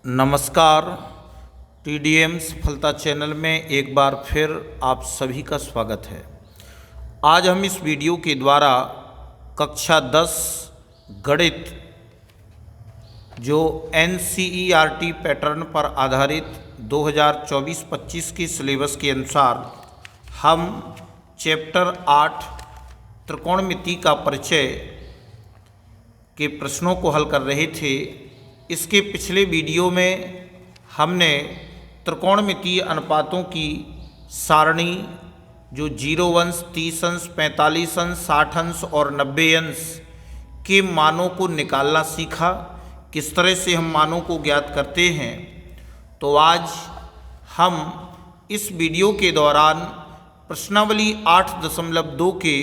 नमस्कार। TDM सफलता channel में एक बार फिर आप सभी का स्वागत है। आज हम इस वीडियो के द्वारा कक्षा 10 गणित जो NCERT पैटर्न पर आधारित 2024-25 के सिलेबस के अनुसार हम चैप्टर 8 त्रिकोणमिति का परिचय के प्रश्नों को हल कर रहे थे। इसके पिछले वीडियो में हमने त्रिकोणमितीय अनुपातों की सारणी जो 0 अंश, 30 अंश, 45 अंश, 60 अंश और 90 अंश के मानों को निकालना सीखा, किस तरह से हम मानों को ज्ञात करते हैं। तो आज हम इस वीडियो के दौरान प्रश्नावली 8.2 के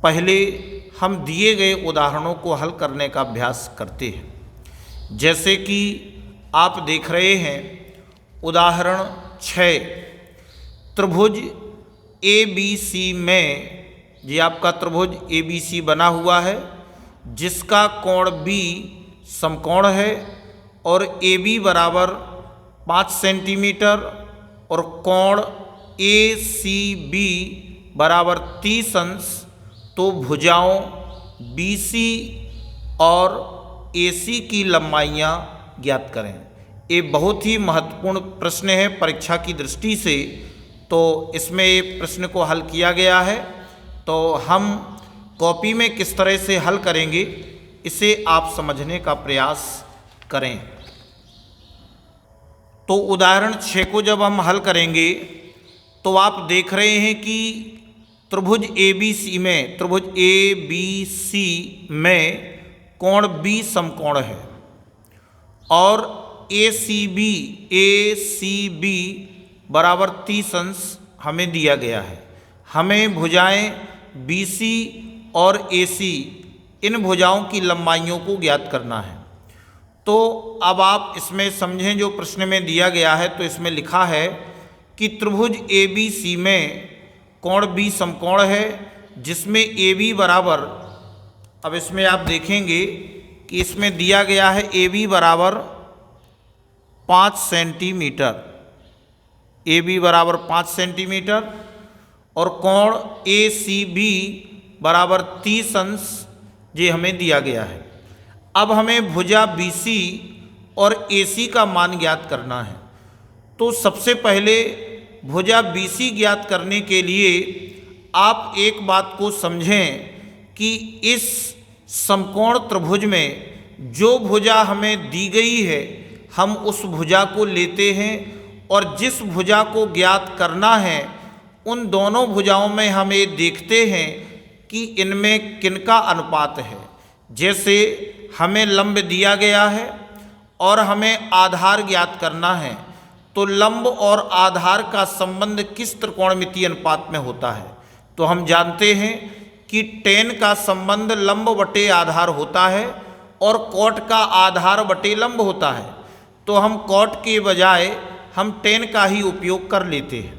पहले हम दिए गए उदाहरणों को हल करने का अभ्यास करते हैं। जैसे कि आप देख रहे हैं उदाहरण 6, त्रिभुज ABC में ये आपका त्रिभुज ABC बना हुआ है जिसका कोण B समकोण है और AB बराबर 5 सेंटीमीटर और कोण ACB बराबर 30 अंश। तो भुजाओं BC और AC की लंबाइयाँ ज्ञात करें। ये बहुत ही महत्वपूर्ण प्रश्न है परीक्षा की दृष्टि से। तो इसमें ये प्रश्न को हल किया गया है, तो हम कॉपी में किस तरह से हल करेंगे इसे आप समझने का प्रयास करें। तो उदाहरण 6 को जब हम हल करेंगे तो आप देख रहे हैं कि त्रिभुज ABC में कोण B समकोण है और ACB बराबर 30 अंश हमें दिया गया है। हमें भुजाएं BC और AC इन भुजाओं की लंबाइयों को ज्ञात करना है। तो अब आप इसमें समझें, जो प्रश्न में दिया गया है तो इसमें लिखा है कि त्रिभुज ABC में कोण B समकोण है जिसमें AB बराबर, अब इसमें आप देखेंगे कि इसमें दिया गया है AB बराबर 5 सेंटीमीटर, AB बराबर 5 सेंटीमीटर और कोण ACB बराबर 30 अंश ये हमें दिया गया है। अब हमें भुजा BC और AC का मान ज्ञात करना है। तो सबसे पहले भुजा BC ज्ञात करने के लिए आप एक बात को समझें कि इस समकोण त्रिभुज में जो भुजा हमें दी गई है हम उस भुजा को लेते हैं और जिस भुजा को ज्ञात करना है उन दोनों भुजाओं में हम ये देखते हैं कि इनमें किनका अनुपात है। जैसे हमें लंब दिया गया है और हमें आधार ज्ञात करना है, तो लंब और आधार का संबंध किस त्रिकोणमितीय अनुपात में होता है। तो हम जानते हैं कि tan का संबंध लंब बटे आधार होता है और cot का आधार बटे लंब होता है। तो हम cot के बजाय हम tan का ही उपयोग कर लेते हैं।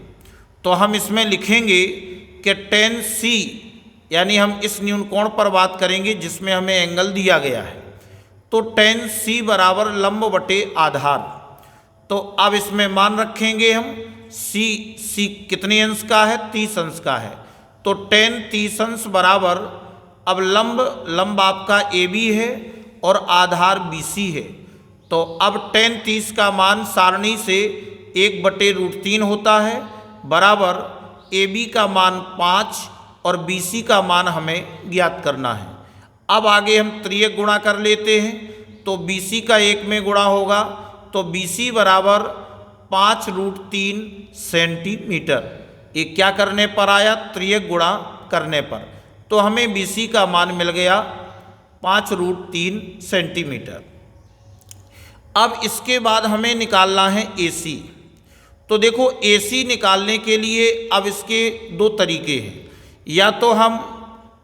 तो हम इसमें लिखेंगे कि tan C, यानी हम इस न्यून कोण पर बात करेंगे जिसमें हमें एंगल दिया गया है। तो tan C बराबर लंब बटे आधार। तो अब इसमें मान रखेंगे हम C कितने अंश का है, 30 अंश का है। तो tan 30 अंश बराबर, अब लंब आपका AB है और आधार BC है। तो अब tan 30 का मान सारणी से 1/√3 होता है बराबर AB का मान 5 और BC का मान हमें ज्ञात करना है। अब आगे हम त्रियक गुणा कर लेते हैं, तो BC का 1 में गुणा होगा तो BC बराबर 5√3 सेंटीमीटर। ये क्या करने पर आया, त्रियक गुणा करने पर। तो हमें BC का मान मिल गया 5√3 सेंटीमीटर। अब इसके बाद हमें निकालना है AC। तो देखो AC निकालने के लिए अब इसके दो तरीके हैं। या तो हम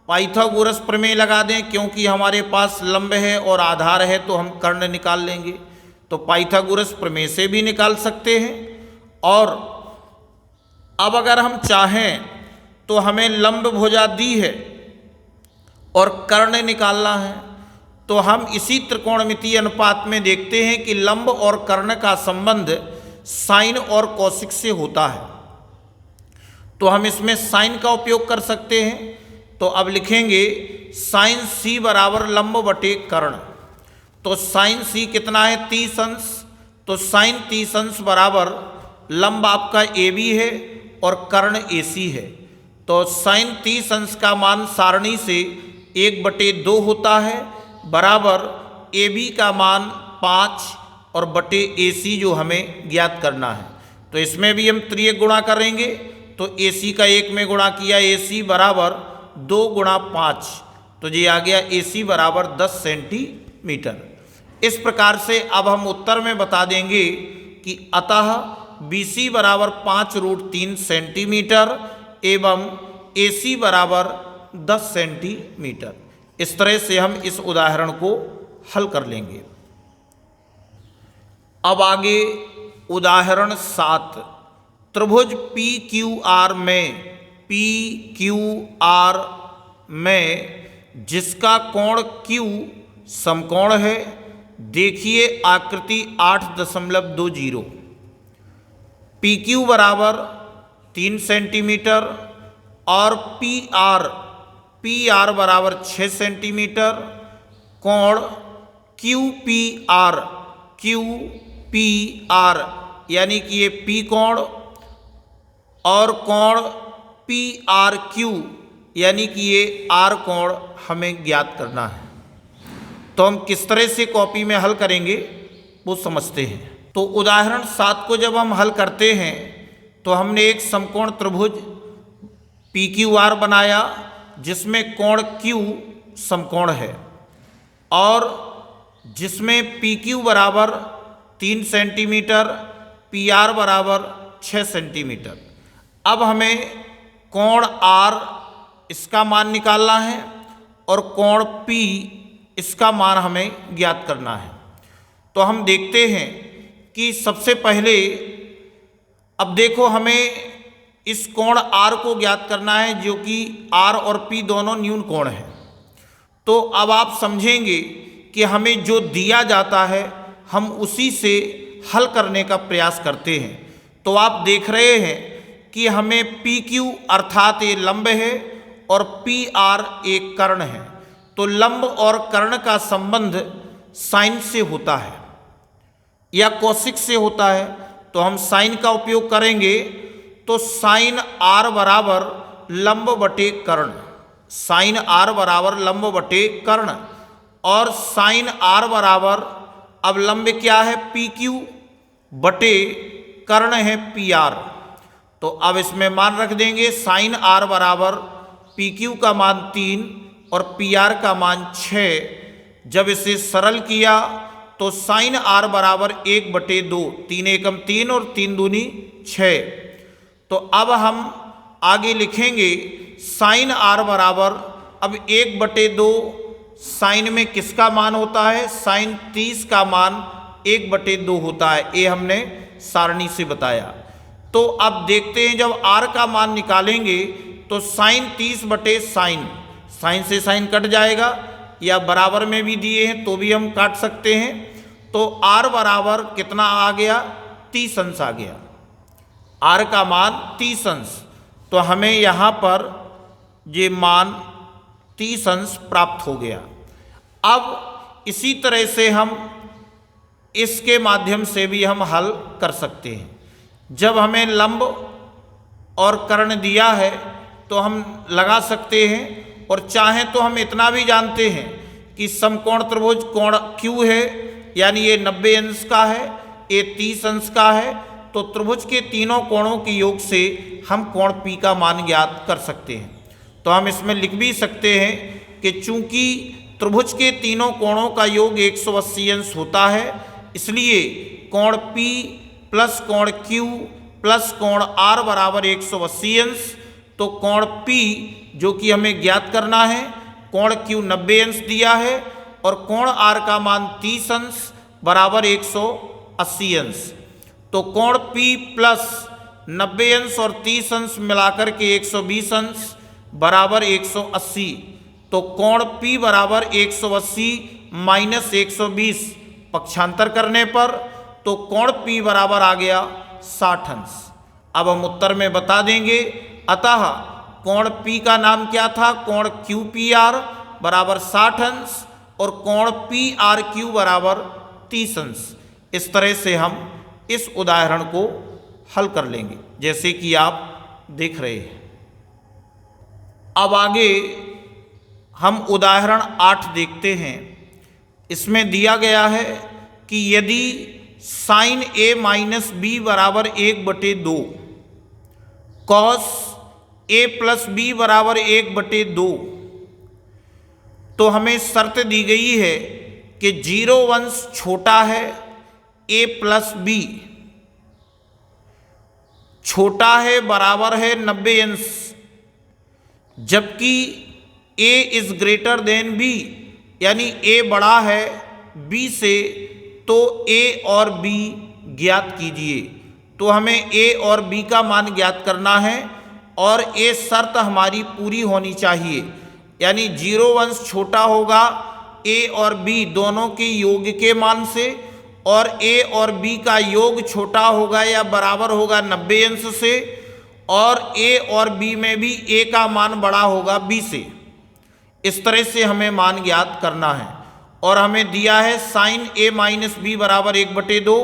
पाइथागोरस प्रमेय लगा दें, क्योंकि हमारे पास लंब है और आधार है तो हम कर्ण निकाल लेंगे। तो पाइथागोरस प्रमेय से भी निकाल सकते हैं। और अब अगर हम चाहें तो हमें लंब भुजा दी है और कर्ण निकालना है, तो हम इसी त्रिकोणमितीय अनुपात में देखते हैं कि लंब और कर्ण का संबंध साइन और कौशिक से होता है। तो हम इसमें साइन का उपयोग कर सकते हैं। तो अब लिखेंगे साइन सी बराबर लंब बटे कर्ण। तो साइन सी कितना है 30 अंश, तो साइन 30 अंश बराबर लंब आपका ए बी है और कर्ण ए सी है। तो साइन 30 अंश का मान सारणी से 1/2 होता है बराबर ए बी का मान 5 और बटे ए सी जो हमें ज्ञात करना है। तो इसमें भी हम त्रियक गुणा करेंगे, तो ए सी का 1 में गुणा किया, ए सी बराबर 2 गुणा 5, तो ये आ गया ए सी बराबर 10 सेंटीमीटर। इस प्रकार से अब हम उत्तर में बता देंगे कि अतः बी सी बराबर 5√3 सेंटीमीटर एवं ए सी बराबर 10 सेंटीमीटर। इस तरह से हम इस उदाहरण को हल कर लेंगे। अब आगे उदाहरण 7, त्रिभुज पी क्यू आर में जिसका कोण Q समकोण है, देखिए आकृति 8.20। पी क्यू बराबर 3 सेंटीमीटर और पी आर बराबर 6 सेंटीमीटर। कोण क्यू पी आर यानी कि ये P कोण और कोण PRQ यानी कि ये R कोण हमें ज्ञात करना है। तो हम किस तरह से कॉपी में हल करेंगे वो समझते हैं। तो उदाहरण 7 को जब हम हल करते हैं तो हमने एक समकोण त्रिभुज PQR बनाया जिसमें कोण Q समकोण है और जिसमें PQ बराबर 3 सेंटीमीटर, PR बराबर 6 सेंटीमीटर। अब हमें कोण R इसका मान निकालना है और कोण P इसका मान हमें ज्ञात करना है। तो हम देखते हैं कि सबसे पहले अब देखो हमें इस कोण R को ज्ञात करना है जो कि R और P दोनों न्यून कोण हैं। तो अब आप समझेंगे कि हमें जो दिया जाता है हम उसी से हल करने का प्रयास करते हैं। तो आप देख रहे हैं कि हमें PQ अर्थात ये लंब है और PR एक कर्ण है। तो लंब और कर्ण का संबंध साइन से होता है या कौशिक से होता है। तो हम साइन का उपयोग करेंगे। तो साइन R बराबर लंब बटे कर्ण, साइन R बराबर लंब बटे कर्ण और साइन R बराबर अब लंब क्या है PQ बटे कर्ण है PR। तो अब इसमें मान रख देंगे साइन R बराबर PQ का मान 3 और PR का मान 6। जब इसे सरल किया तो साइन R बराबर 1/2, 3 एकम 3 और 3 दूनी 6। तो अब हम आगे लिखेंगे साइन R बराबर अब 1/2 साइन में किसका मान होता है, साइन 30 का मान 1/2 होता है। ये हमने सारणी से बताया। तो अब देखते हैं जब R का मान निकालेंगे तो साइन 30 बटे साइन से साइन कट जाएगा या बराबर में भी दिए हैं तो भी हम काट सकते हैं। तो R बराबर कितना आ गया 30 अंश आ गया, R का मान 30 अंश। तो हमें यहाँ पर ये मान 30 अंश प्राप्त हो गया। अब इसी तरह से हम इसके माध्यम से भी हम हल कर सकते हैं। जब हमें लंब और कर्ण दिया है तो हम लगा सकते हैं और चाहें तो हम इतना भी जानते हैं कि समकोण त्रिभुज कोण Q है यानी ये 90 अंश का है, ये 30 अंश का है। तो त्रिभुज के तीनों कोणों के योग से हम कोण P का मान ज्ञात कर सकते हैं। तो हम इसमें लिख भी सकते हैं कि चूंकि त्रिभुज के तीनों कोणों का योग 180 अंश होता है, इसलिए कोण P प्लस कोण Q प्लस कोण R बराबर 180 अंश। तो कोण P जो कि हमें ज्ञात करना है, कोण Q 90 अंश दिया है और कोण R का मान 30 अंश बराबर 180 अंश। तो कोण P प्लस 90 अंश और 30 अंश मिलाकर के 120 अंश बराबर 180। तो कोण P बराबर 180 माइनस 120 पक्षांतर करने पर तो कोण P बराबर आ गया 60 अंश। अब हम उत्तर में बता देंगे, अतः कोण P का नाम क्या था, कोण QPR बराबर 60 अंश और कोण PRQ बराबर 30 अंश। इस तरह से हम इस उदाहरण को हल कर लेंगे जैसे कि आप देख रहे हैं। अब आगे हम उदाहरण 8 देखते हैं। इसमें दिया गया है कि यदि साइन A माइनस B बराबर 1/2, कॉस A प्लस B बराबर 1/2, तो हमें शर्त दी गई है कि 0 अंश छोटा है A प्लस B, छोटा है बराबर है 90 अंश, जबकि A is greater than B, यानी A बड़ा है B से, तो A और B ज्ञात कीजिए। तो हमें A और B का मान ज्ञात करना है और ये शर्त हमारी पूरी होनी चाहिए, यानी 0 अंश छोटा होगा A और B दोनों के योग के मान से, और A और B का योग छोटा होगा या बराबर होगा 90 अंश से, और A और B में भी A का मान बड़ा होगा B से। इस तरह से हमें मान ज्ञात करना है। और हमें दिया है साइन A माइनस B बराबर 1/2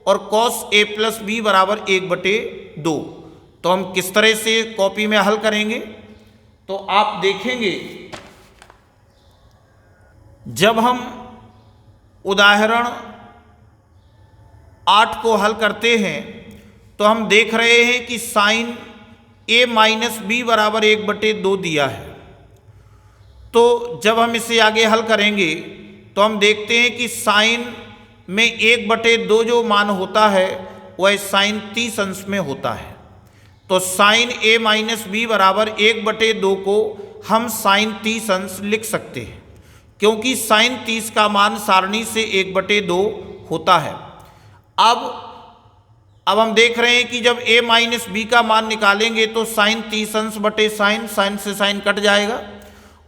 और कॉस A प्लस B बराबर 1/2। तो हम किस तरह से कॉपी में हल करेंगे, तो आप देखेंगे जब हम उदाहरण 8 को हल करते हैं तो हम देख रहे हैं कि साइन A माइनस B बराबर 1/2 दिया है। तो जब हम इसे आगे हल करेंगे तो हम देखते हैं कि साइन में 1/2 जो मान होता है वह साइन 30 अंश में होता है। तो साइन A माइनस B बराबर 1/2 को हम साइन 30 अंश लिख सकते हैं, क्योंकि साइन 30 का मान सारणी से 1/2 होता है। अब हम देख रहे हैं कि जब A माइनस B का मान निकालेंगे तो साइन 30 अंश बटे साइन, साइन से साइन कट जाएगा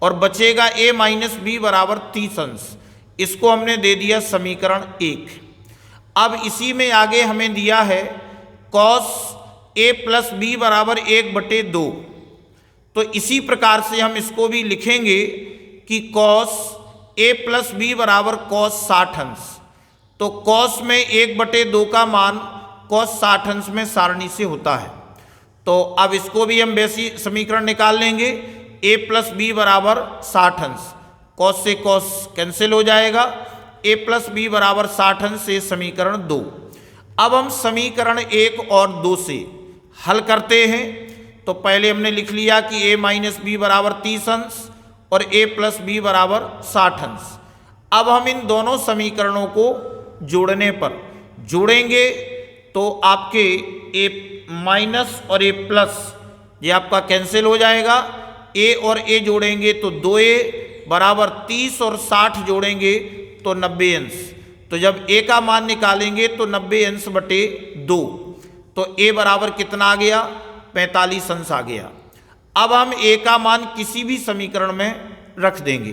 और बचेगा A माइनस B बराबर 30 अंश। इसको हमने दे दिया समीकरण 1। अब इसी में आगे हमें दिया है कॉस A प्लस B बराबर 1/2। तो इसी प्रकार से हम इसको भी लिखेंगे कि कॉस A प्लस B बराबर कॉस 60 अंश। तो कॉस में 1/2 का मान कॉस 60 अंश में सारणी से होता है। तो अब इसको भी हम वैसी समीकरण निकाल लेंगे, A प्लस B बराबर 60 अंश, कॉस से कॉस कैंसिल हो जाएगा, A प्लस B बराबर 60 अंश से समीकरण 2। अब हम समीकरण 1 और 2 से हल करते हैं। तो पहले हमने लिख लिया कि A माइनस B बराबर 30 अंश और A प्लस B बराबर 60 अंश। अब हम इन दोनों समीकरणों को जोड़ने पर जोड़ेंगे तो आपके A माइनस और A प्लस ये आपका कैंसिल हो जाएगा। A और A जोड़ेंगे तो 2A बराबर 30 और 60 जोड़ेंगे तो 90 अंश। तो जब A का मान निकालेंगे तो 90 अंश बटे 2, तो A बराबर कितना आ गया, 45 अंश आ गया। अब हम A का मान किसी भी समीकरण में रख देंगे।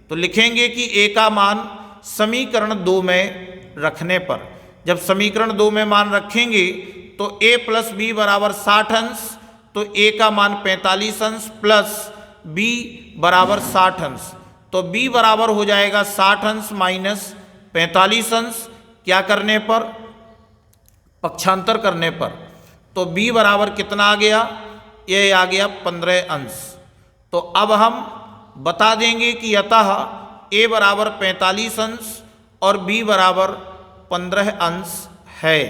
तो लिखेंगे कि A का मान समीकरण 2 में रखने पर, जब समीकरण 2 में मान रखेंगे तो A प्लस B बराबर 60 अंश, तो A का मान 45 अंश प्लस B बराबर 60 अंश। तो B बराबर हो जाएगा 60 अंश माइनस 45 अंश, क्या करने पर, पक्षांतर करने पर। तो B बराबर कितना आ गया, ये आ गया 15 अंश। तो अब हम बता देंगे कि अतः A बराबर 45 अंश और B बराबर 15 अंश है,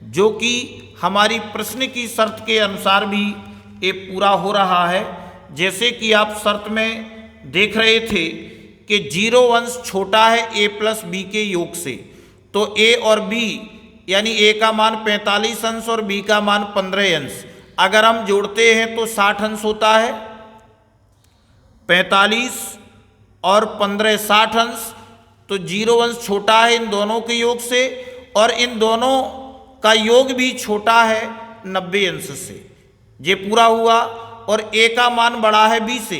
जो कि हमारी प्रश्न की शर्त के अनुसार भी ये पूरा हो रहा है। जैसे कि आप शर्त में देख रहे थे कि 0 अंश छोटा है A प्लस B के योग से, तो A और B यानी A का मान 45 अंश और B का मान 15 अंश अगर हम जोड़ते हैं तो 60 अंश होता है। 45 और 15 60 अंश, तो 0 अंश छोटा है इन दोनों के योग से और इन दोनों का योग भी छोटा है 90 अंश से। ये पूरा हुआ। और A का मान बड़ा है B से,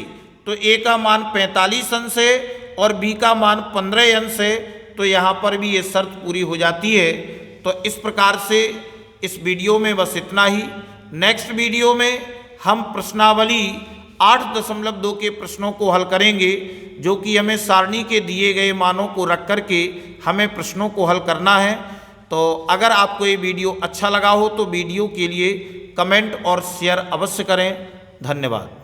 तो A का मान 45 अंश है और b का मान 15 अंश है तो यहाँ पर भी ये शर्त पूरी हो जाती है। तो इस प्रकार से इस वीडियो में बस इतना ही। नेक्स्ट वीडियो में हम प्रश्नावली 8.2 के प्रश्नों को हल करेंगे, जो कि हमें सारणी के दिए गए मानों को रख करके हमें प्रश्नों को हल करना है। तो अगर आपको ये वीडियो अच्छा लगा हो तो वीडियो के लिए कमेंट और शेयर अवश्य करें। धन्यवाद।